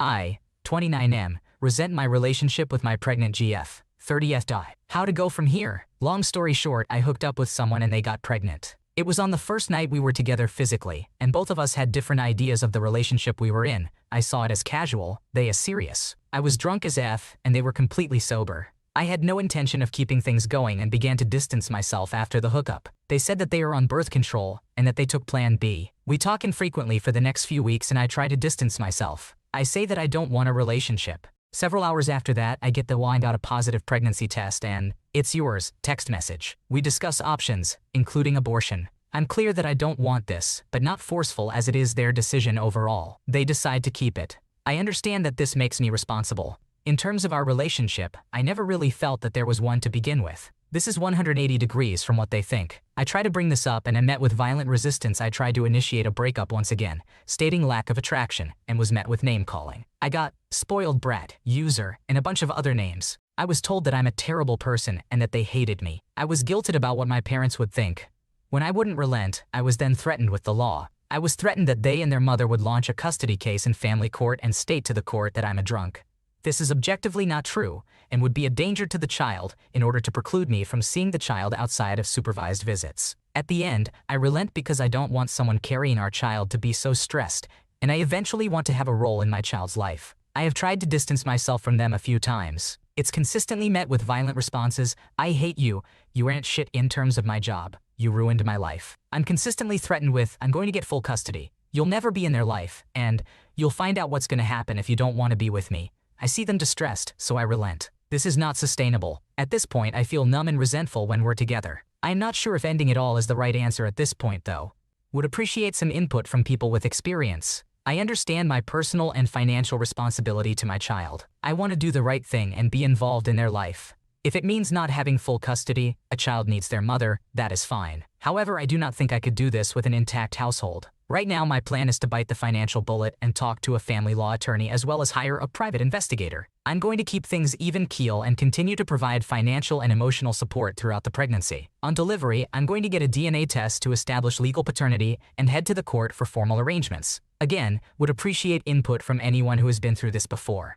I, 29M, resent my relationship with my pregnant GF, 30th. How to go from here? Long story short, I hooked up with someone and they got pregnant. It was on the first night we were together physically, and both of us had different ideas of the relationship we were in. I saw it as casual, they as serious. I was drunk as F, and they were completely sober. I had no intention of keeping things going and began to distance myself after the hookup. They said that they are on birth control and that they took Plan B. We talk infrequently for the next few weeks and I try to distance myself. I say that I don't want a relationship. Several hours after that, I get the wind out a positive pregnancy test and, "It's yours," text message. We discuss options, including abortion. I'm clear that I don't want this, but not forceful as it is their decision overall. They decide to keep it. I understand that this makes me responsible. In terms of our relationship, I never really felt that there was one to begin with. This is 180 degrees from what they think. I try to bring this up and am met with violent resistance. I tried to initiate a breakup once again, stating lack of attraction, and was met with name-calling. I got spoiled brat, user, and a bunch of other names. I was told that I'm a terrible person and that they hated me. I was guilted about what my parents would think. When I wouldn't relent, I was then threatened with the law. I was threatened that they and their mother would launch a custody case in family court and state to the court that I'm a drunk. This is objectively not true and would be a danger to the child in order to preclude me from seeing the child outside of supervised visits. At the end, I relent because I don't want someone carrying our child to be so stressed, and I eventually want to have a role in my child's life. I have tried to distance myself from them a few times. It's consistently met with violent responses. "I hate you. You aren't shit in terms of my job. You ruined my life." I'm consistently threatened with, "I'm going to get full custody. You'll never be in their life, and you'll find out what's going to happen if you don't want to be with me." I see them distressed, so I relent. This is not sustainable. At this point, I feel numb and resentful when we're together. I am not sure if ending it all is the right answer at this point, though. Would appreciate some input from people with experience. I understand my personal and financial responsibility to my child. I want to do the right thing and be involved in their life. If it means not having full custody, a child needs their mother, that is fine. However, I do not think I could do this with an intact household. Right now, my plan is to bite the financial bullet and talk to a family law attorney as well as hire a private investigator. I'm going to keep things even keel and continue to provide financial and emotional support throughout the pregnancy. On delivery, I'm going to get a DNA test to establish legal paternity and head to the court for formal arrangements. Again, would appreciate input from anyone who has been through this before.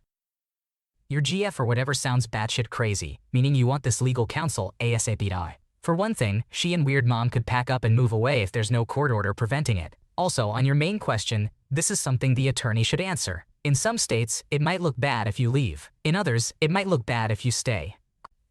Your GF or whatever sounds batshit crazy, meaning you want this legal counsel ASAP. For one thing, she and weird mom could pack up and move away if there's no court order preventing it. Also, on your main question, this is something the attorney should answer. In some states, it might look bad if you leave. In others, it might look bad if you stay.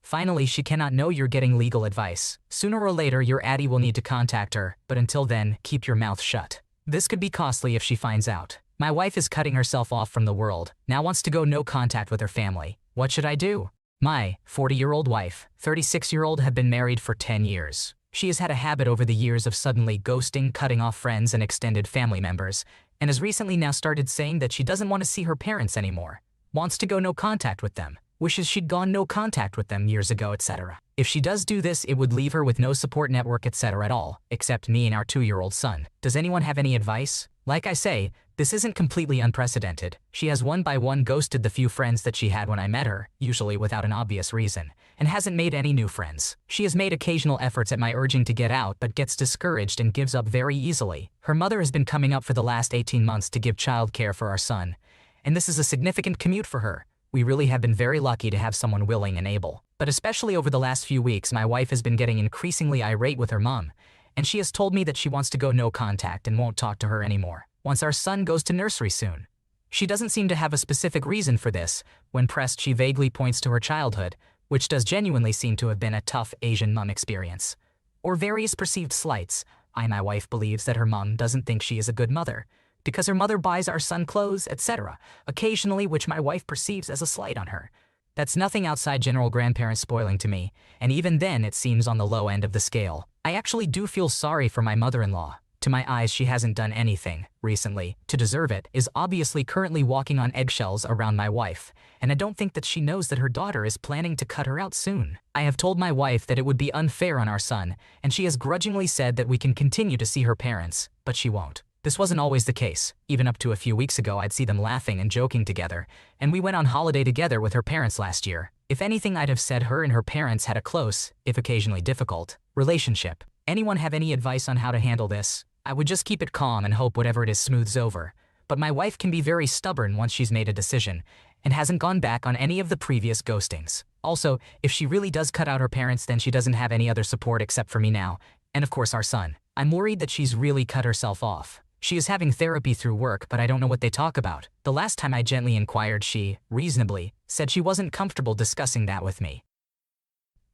Finally, she cannot know you're getting legal advice. Sooner or later, your addie will need to contact her, but until then, keep your mouth shut. This could be costly if she finds out. My wife is cutting herself off from the world, now wants to go no contact with her family. What should I do? My 40-year-old wife, 36-year-old have been married for 10 years. She has had a habit over the years of suddenly ghosting, cutting off friends and extended family members, and has recently now started saying that she doesn't want to see her parents anymore, wants to go no contact with them, wishes she'd gone no contact with them years ago, etc. If she does do this, it would leave her with no support network, etc. at all, except me and our 2-year-old son. Does anyone have any advice? Like I say, this isn't completely unprecedented. She has one by one ghosted the few friends that she had when I met her, usually without an obvious reason, and hasn't made any new friends. She has made occasional efforts at my urging to get out but gets discouraged and gives up very easily. Her mother has been coming up for the last 18 months to give childcare for our son, and this is a significant commute for her. We really have been very lucky to have someone willing and able. But especially over the last few weeks, my wife has been getting increasingly irate with her mom, and she has told me that she wants to go no contact and won't talk to her anymore once our son goes to nursery soon. She doesn't seem to have a specific reason for this. When pressed, she vaguely points to her childhood, which does genuinely seem to have been a tough Asian mom experience, or various perceived slights. My wife believes that her mom doesn't think she is a good mother, because her mother buys our son clothes, etc., occasionally, which my wife perceives as a slight on her. That's nothing outside general grandparent spoiling to me, and even then it seems on the low end of the scale. I actually do feel sorry for my mother-in-law. To my eyes, she hasn't done anything recently to deserve it, is obviously currently walking on eggshells around my wife, and I don't think that she knows that her daughter is planning to cut her out soon. I have told my wife that it would be unfair on our son, and she has grudgingly said that we can continue to see her parents, but she won't. This wasn't always the case. Even up to a few weeks ago, I'd see them laughing and joking together, and we went on holiday together with her parents last year. If anything, I'd have said her and her parents had a close, if occasionally difficult, relationship. Anyone have any advice on how to handle this? I would just keep it calm and hope whatever it is smooths over, But my wife can be very stubborn once she's made a decision, and hasn't gone back on any of the previous ghostings. Also, if she really does cut out her parents, then she doesn't have any other support except for me now, and of course our son. I'm worried that she's really cut herself off. She is having therapy through work, but I don't know what they talk about. The last time I gently inquired, she, reasonably, said she wasn't comfortable discussing that with me.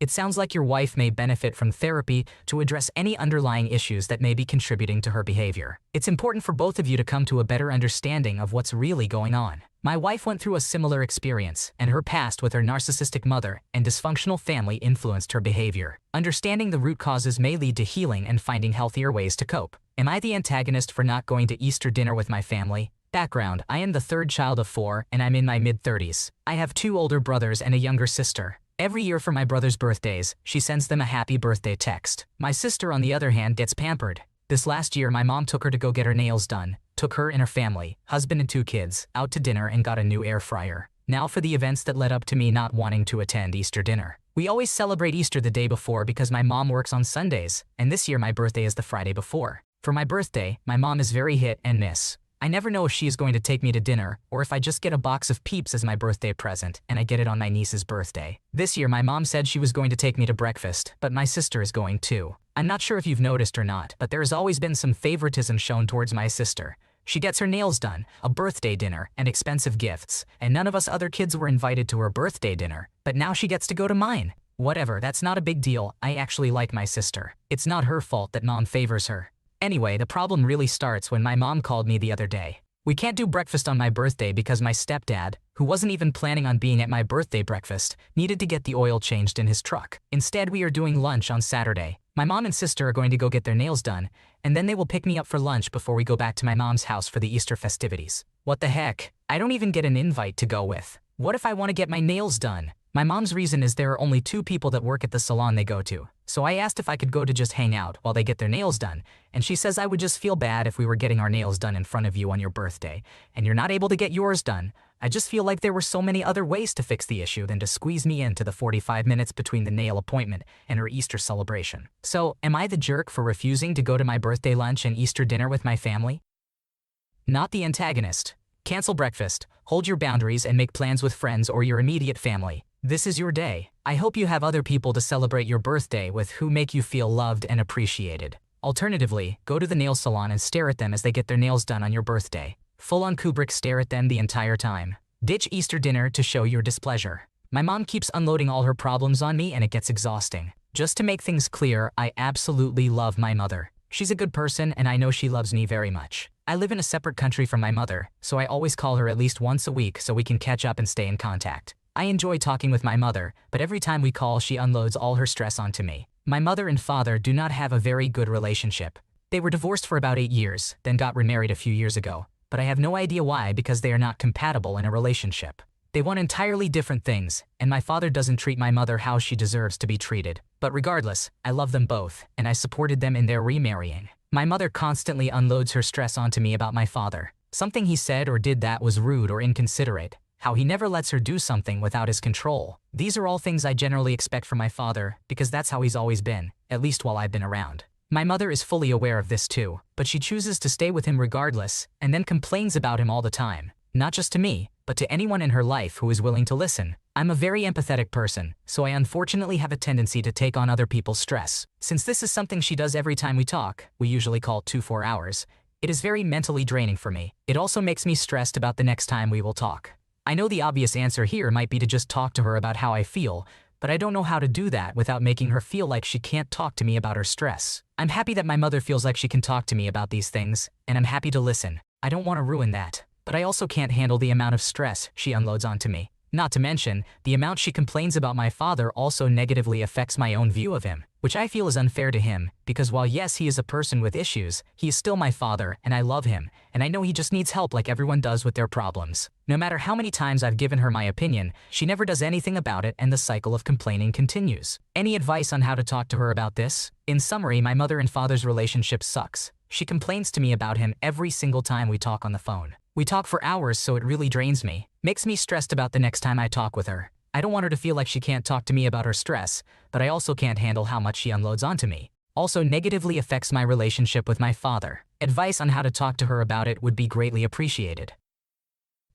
It sounds like your wife may benefit from therapy to address any underlying issues that may be contributing to her behavior. It's important for both of you to come to a better understanding of what's really going on. My wife went through a similar experience, and her past with her narcissistic mother and dysfunctional family influenced her behavior. Understanding the root causes may lead to healing and finding healthier ways to cope. Am I the antagonist for not going to Easter dinner with my family? Background: I am the third child of 4, and I'm in my mid-30s. I have 2 older brothers and a younger sister. Every year for my brother's birthdays, she sends them a happy birthday text. My sister, on the other hand, gets pampered. This last year, my mom took her to go get her nails done, took her and her family, husband and 2 kids, out to dinner and got a new air fryer. Now for the events that led up to me not wanting to attend Easter dinner. We always celebrate Easter the day before because my mom works on Sundays, and this year my birthday is the Friday before. For my birthday, my mom is very hit and miss. I never know if she is going to take me to dinner, or if I just get a box of Peeps as my birthday present, and I get it on my niece's birthday. This year my mom said she was going to take me to breakfast, but my sister is going too. I'm not sure if you've noticed or not, but there has always been some favoritism shown towards my sister. She gets her nails done, a birthday dinner, and expensive gifts, and none of us other kids were invited to her birthday dinner, but now she gets to go to mine. Whatever, that's not a big deal. I actually like my sister. It's not her fault that mom favors her. Anyway, the problem really starts when my mom called me the other day. We can't do breakfast on my birthday because my stepdad, who wasn't even planning on being at my birthday breakfast, needed to get the oil changed in his truck. Instead, we are doing lunch on Saturday. My mom and sister are going to go get their nails done, and then they will pick me up for lunch before we go back to my mom's house for the Easter festivities. What the heck? I don't even get an invite to go with. What if I want to get my nails done? My mom's reason is there are only 2 people that work at the salon they go to. So I asked if I could go to just hang out while they get their nails done, and she says I would just feel bad if we were getting our nails done in front of you on your birthday, and you're not able to get yours done. I just feel like there were so many other ways to fix the issue than to squeeze me into the 45 minutes between the nail appointment and her Easter celebration. So, am I the jerk for refusing to go to my birthday lunch and Easter dinner with my family? Not the antagonist. Cancel breakfast, hold your boundaries, and make plans with friends or your immediate family. This is your day. I hope you have other people to celebrate your birthday with who make you feel loved and appreciated. Alternatively, go to the nail salon and stare at them as they get their nails done on your birthday. Full-on Kubrick stare at them the entire time. Ditch Easter dinner to show your displeasure. My mom keeps unloading all her problems on me and it gets exhausting. Just to make things clear, I absolutely love my mother. She's a good person and I know she loves me very much. I live in a separate country from my mother, so I always call her at least once a week so we can catch up and stay in contact. I enjoy talking with my mother, but every time we call she unloads all her stress onto me. My mother and father do not have a very good relationship. They were divorced for about 8 years, then got remarried a few years ago, but I have no idea why because they are not compatible in a relationship. They want entirely different things, and my father doesn't treat my mother how she deserves to be treated. But regardless, I love them both, and I supported them in their remarrying. My mother constantly unloads her stress onto me about my father. Something he said or did that was rude or inconsiderate. How he never lets her do something without his control. These are all things I generally expect from my father because that's how he's always been, at least while I've been around. My mother is fully aware of this too, but she chooses to stay with him regardless and then complains about him all the time. Not just to me, but to anyone in her life who is willing to listen. I'm a very empathetic person, so I unfortunately have a tendency to take on other people's stress. Since this is something she does every time we talk, we usually call 2-4 hours, it is very mentally draining for me. It also makes me stressed about the next time we will talk. I know the obvious answer here might be to just talk to her about how I feel, but I don't know how to do that without making her feel like she can't talk to me about her stress. I'm happy that my mother feels like she can talk to me about these things, and I'm happy to listen. I don't want to ruin that, but I also can't handle the amount of stress she unloads onto me. Not to mention, the amount she complains about my father also negatively affects my own view of him, which I feel is unfair to him, because while yes, he is a person with issues, he is still my father, and I love him, and I know he just needs help like everyone does with their problems. No matter how many times I've given her my opinion, she never does anything about it and the cycle of complaining continues. Any advice on how to talk to her about this? In summary, my mother and father's relationship sucks. She complains to me about him every single time we talk on the phone. We talk for hours, so it really drains me. Makes me stressed about the next time I talk with her. I don't want her to feel like she can't talk to me about her stress, but I also can't handle how much she unloads onto me. also negatively affects my relationship with my father. Advice on how to talk to her about it would be greatly appreciated.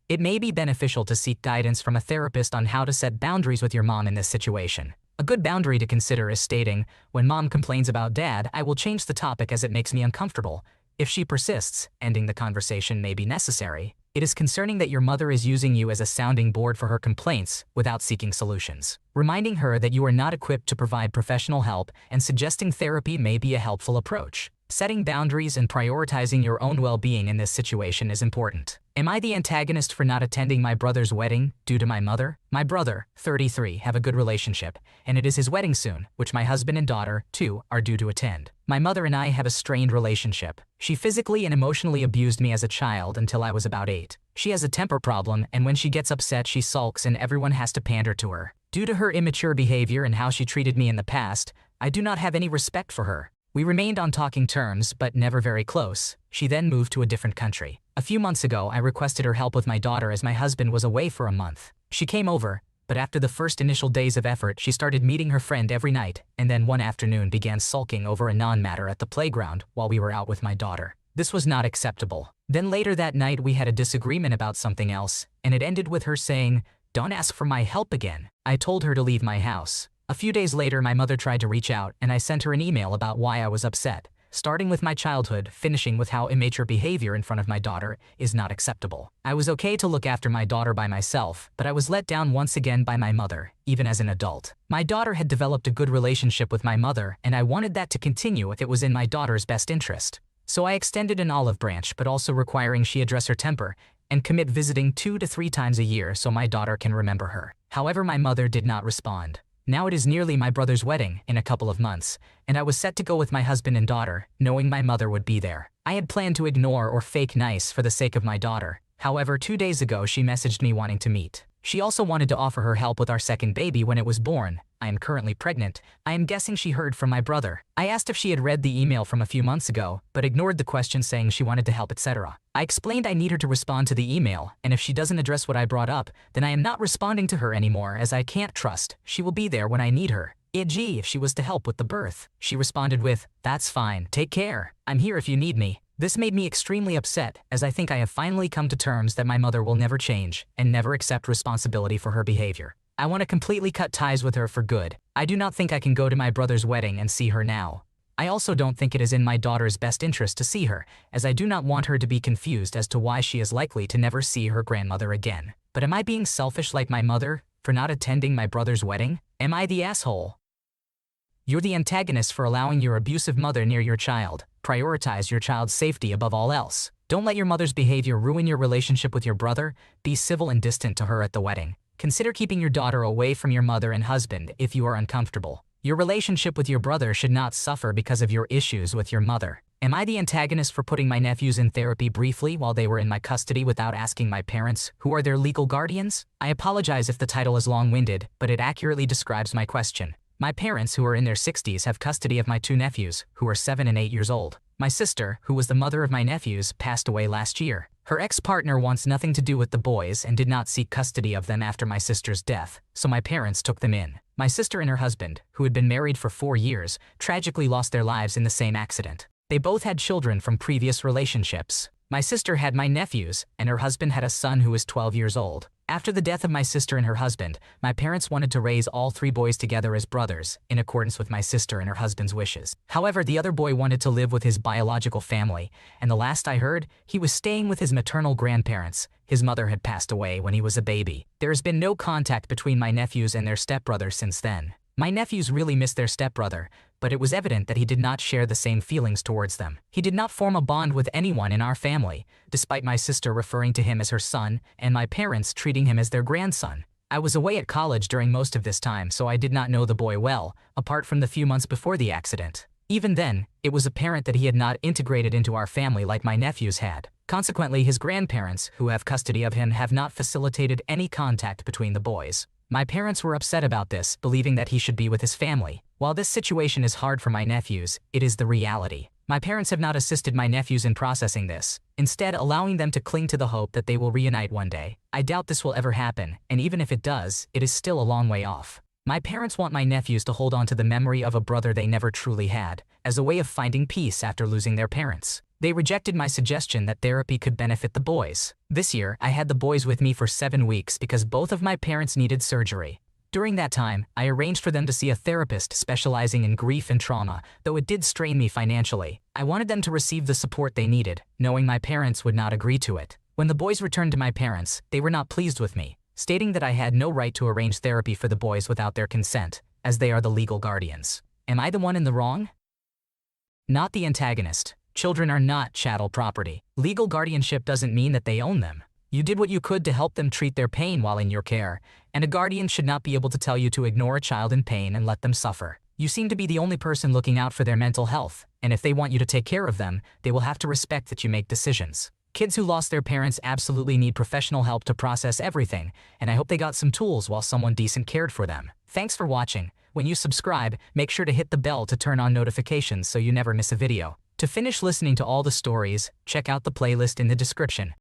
It may be beneficial to seek guidance from a therapist on how to set boundaries with your mom in this situation. A good boundary to consider is stating, when mom complains about dad, I will change the topic as it makes me uncomfortable. If she persists, ending the conversation may be necessary. It is concerning that your mother is using you as a sounding board for her complaints without seeking solutions. Reminding her that you are not equipped to provide professional help and suggesting therapy may be a helpful approach. Setting boundaries and prioritizing your own well-being in this situation is important. Am I the antagonist for not attending my brother's wedding due to my mother? My brother, 33, have a good relationship, and it is his wedding soon, which my husband and daughter, 2, are due to attend. My mother and I have a strained relationship. She physically and emotionally abused me as a child until I was about 8. She has a temper problem, and when she gets upset she sulks and everyone has to pander to her. Due to her immature behavior and how she treated me in the past, I do not have any respect for her. We remained on talking terms, but never very close. She then moved to a different country. A few months ago, I requested her help with my daughter as my husband was away for a month. She came over, but after the first initial days of effort, she started meeting her friend every night, and then one afternoon began sulking over a non-matter at the playground while we were out with my daughter. This was not acceptable. Then later that night, we had a disagreement about something else, and it ended with her saying, "Don't ask for my help again." I told her to leave my house. A few days later, my mother tried to reach out, and I sent her an email about why I was upset, starting with my childhood, finishing with how immature behavior in front of my daughter is not acceptable. I was okay to look after my daughter by myself, but I was let down once again by my mother, even as an adult. My daughter had developed a good relationship with my mother, and I wanted that to continue if it was in my daughter's best interest. So I extended an olive branch, but also requiring she address her temper and commit visiting 2 to 3 times a year so my daughter can remember her. However, my mother did not respond. Now it is nearly my brother's wedding in a couple of months, and I was set to go with my husband and daughter, knowing my mother would be there. I had planned to ignore or fake nice for the sake of my daughter. However, 2 days ago she messaged me wanting to meet. She also wanted to offer her help with our second baby when it was born. I am currently pregnant. I am guessing she heard from my brother. I asked if she had read the email from a few months ago, but ignored the question saying she wanted to help, etc. I explained I need her to respond to the email, and if she doesn't address what I brought up, then I am not responding to her anymore as I can't trust she will be there when I need her. E.g. if she was to help with the birth. She responded with, "That's fine, take care. I'm here if you need me." This made me extremely upset, as I think I have finally come to terms that my mother will never change and never accept responsibility for her behavior. I want to completely cut ties with her for good. I do not think I can go to my brother's wedding and see her now. I also don't think it is in my daughter's best interest to see her, as I do not want her to be confused as to why she is likely to never see her grandmother again. But am I being selfish like my mother for not attending my brother's wedding? Am I the asshole? You're the antagonist for allowing your abusive mother near your child. Prioritize your child's safety above all else. Don't let your mother's behavior ruin your relationship with your brother. Be civil and distant to her at the wedding. Consider keeping your daughter away from your mother and husband if you are uncomfortable. Your relationship with your brother should not suffer because of your issues with your mother. Am I the antagonist for putting my nephews in therapy briefly while they were in my custody without asking my parents, who are their legal guardians? I apologize if the title is long-winded, but it accurately describes my question. My parents, who are in their 60s, have custody of my 2 nephews, who are 7 and 8 years old. My sister, who was the mother of my nephews, passed away last year. Her ex-partner wants nothing to do with the boys and did not seek custody of them after my sister's death, so my parents took them in. My sister and her husband, who had been married for 4 years, tragically lost their lives in the same accident. They both had children from previous relationships. My sister had my nephews, and her husband had a son who was 12 years old. After the death of my sister and her husband, my parents wanted to raise all 3 boys together as brothers, in accordance with my sister and her husband's wishes. However, the other boy wanted to live with his biological family, and the last I heard, he was staying with his maternal grandparents. His mother had passed away when he was a baby. There has been no contact between my nephews and their stepbrother since then. My nephews really missed their stepbrother, but it was evident that he did not share the same feelings towards them. He did not form a bond with anyone in our family, despite my sister referring to him as her son and my parents treating him as their grandson. I was away at college during most of this time, so I did not know the boy well, apart from the few months before the accident. Even then, it was apparent that he had not integrated into our family like my nephews had. Consequently, his grandparents, who have custody of him, have not facilitated any contact between the boys. My parents were upset about this, believing that he should be with his family. While this situation is hard for my nephews, it is the reality. My parents have not assisted my nephews in processing this, instead allowing them to cling to the hope that they will reunite one day. I doubt this will ever happen, and even if it does, it is still a long way off. My parents want my nephews to hold on to the memory of a brother they never truly had, as a way of finding peace after losing their parents. They rejected my suggestion that therapy could benefit the boys. This year, I had the boys with me for 7 weeks because both of my parents needed surgery. During that time, I arranged for them to see a therapist specializing in grief and trauma, though it did strain me financially. I wanted them to receive the support they needed, knowing my parents would not agree to it. When the boys returned to my parents, they were not pleased with me, stating that I had no right to arrange therapy for the boys without their consent, as they are the legal guardians. Am I the one in the wrong? Not the antagonist. Children are not chattel property. Legal guardianship doesn't mean that they own them. You did what you could to help them treat their pain while in your care, and a guardian should not be able to tell you to ignore a child in pain and let them suffer. You seem to be the only person looking out for their mental health, and if they want you to take care of them, they will have to respect that you make decisions. Kids who lost their parents absolutely need professional help to process everything, and I hope they got some tools while someone decent cared for them. Thanks for watching. When you subscribe, make sure to hit the bell to turn on notifications so you never miss a video. To finish listening to all the stories, check out the playlist in the description.